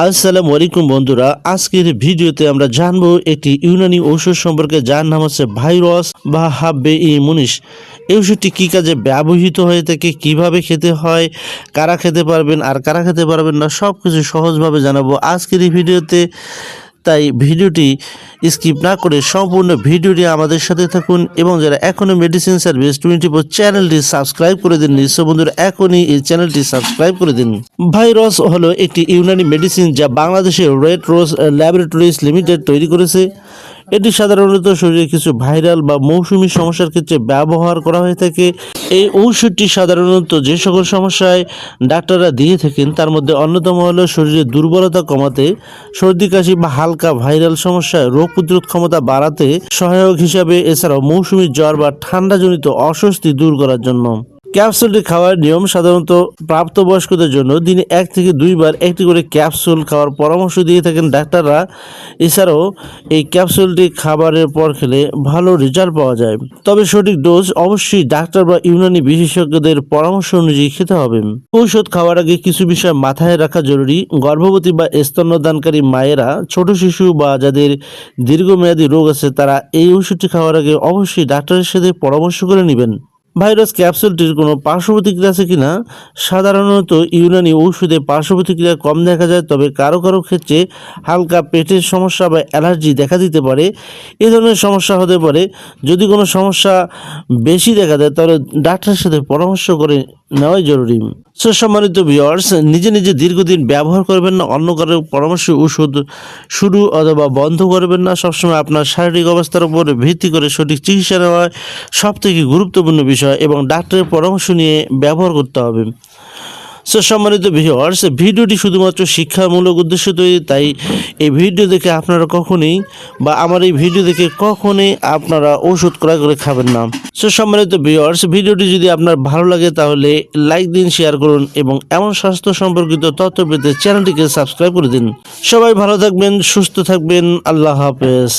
আসসালামু আলাইকুম বন্ধুরা, আজকের ভিডিওতে আমরা জানবো একটি ইউনানি ঔষধ সম্পর্কে, যার নাম হচ্ছে ভাইরাস বা হাব্বে ইমুনিস। এই ওষুধটি কী কাজে ব্যবহৃত হয়ে থাকে, কিভাবে খেতে হয়, কারা খেতে পারবেন আর কারা খেতে পারবেন না, সব কিছু সহজভাবে জানাবো আজকের এই ভিডিওতে। তাই ভিডিওটি স্কিপ না করে সম্পূর্ণ ভিডিওটি আমাদের সাথে থাকুন এবং যারা এখনও মেডিসিন সার্ভিস 24 চ্যানেলটি সাবস্ক্রাইব করে দিন, সো বন্ধুরা এখনই এই চ্যানেলটি সাবস্ক্রাইব করে দিন। ভাইরাস হলো একটি ইউনানি মেডিসিন যা বাংলাদেশের রেড রোজ ল্যাবরেটরিজ লিমিটেড তৈরি করেছে। এটি সাধারণত শরীরে কিছু ভাইরাল বা মৌসুমী সমস্যার ক্ষেত্রে ব্যবহার করা হয়ে থাকে। এই ঔষধটি সাধারণত যে সকল সমস্যায় ডাক্তাররা দিয়ে থাকেন তার মধ্যে অন্যতম হলো শরীরের দুর্বলতা কমাতে, সর্দি কাশি বা হালকা ভাইরাল সমস্যায় রোগ প্রতিরোধ ক্ষমতা বাড়াতে সহায়ক হিসাবে, এছাড়াও মৌসুমী জ্বর বা ঠান্ডাজনিত অস্বস্তি দূর করার জন্য। ক্যাপসুলটি খাওয়ার নিয়ম সাধারণত প্রাপ্তবয়স্কদের জন্য দিনে 1 থেকে 2 বার একটি করে ক্যাপসুল খাওয়ার পরামর্শ দিয়ে থাকেন ডাক্তাররা। এছাড়াও এই ক্যাপসুলটি খাবারের পর খেলে ভালো রেজাল্ট পাওয়া যায়, তবে সঠিক ডোজ অবশ্যই ডাক্তার বা ইউনানি বিশেষজ্ঞদের পরামর্শ অনুযায়ী খেতে হবে। ঔষধ খাওয়ার আগে কিছু বিষয় মাথায় রাখা জরুরি। গর্ভবতী বা স্তন্যদানকারী মায়েরা, ছোট শিশু বা যাদের দীর্ঘমেয়াদী রোগ আছে তারা এই ওষুধটি খাওয়ার আগে অবশ্যই ডাক্তারের সাথে পরামর্শ করে নেবেন। ভাইরাস ক্যাপসুলটির কোনো পার্শ্ব প্রতিক্রিয়া আছে কিনা? সাধারণত ইউনানি ঔষধে পার্শ্ব প্রতিক্রিয়া কম দেখা যায়, তবে কারো কারো ক্ষেত্রে হালকা পেটের সমস্যা বা অ্যালার্জি দেখা দিতে পারে। এ ধরনের সমস্যা হতে পারে। যদি কোনো সমস্যা বেশি দেখা দেয় তাহলে ডাক্তারের সাথে পরামর্শ করে নেওয়াই জরুরি। সম্মানিত ভিউয়ার্স, নিজে নিজে দীর্ঘদিন ব্যবহার করবেন না, অন্য কারো পরামর্শ ওষুধ শুরু অথবা বন্ধ করবেন না। সবসময় আপনার শারীরিক অবস্থার উপর ভিত্তি করে সঠিক চিকিৎসা নেওয়া সবথেকে গুরুত্বপূর্ণ বিষয় এবং ডাক্তারের পরামর্শ নিয়ে ব্যবহার করতে হবে। সম্মানিত ভিউয়ার্স, ভিডিওটি শুধুমাত্র শিক্ষামূলক উদ্দেশ্য তৈরি, তাই এই ভিডিও দেখে আপনারা কখনোই বা আমার এই ভিডিও দেখে কখনোই আপনারা ওষুধ ক্রয় করে খাবেন না। সম্মানিত ভিউয়ার্স, ভিডিওটি যদি আপনার ভালো লাগে তাহলে লাইক দিন, শেয়ার করুন এবং এমন স্বাস্থ্য সম্পর্কিত তথ্য পেতে চ্যানেলটিকে সাবস্ক্রাইব করে দিন। সবাই ভালো থাকবেন, সুস্থ থাকবেন। আল্লাহ হাফেজ।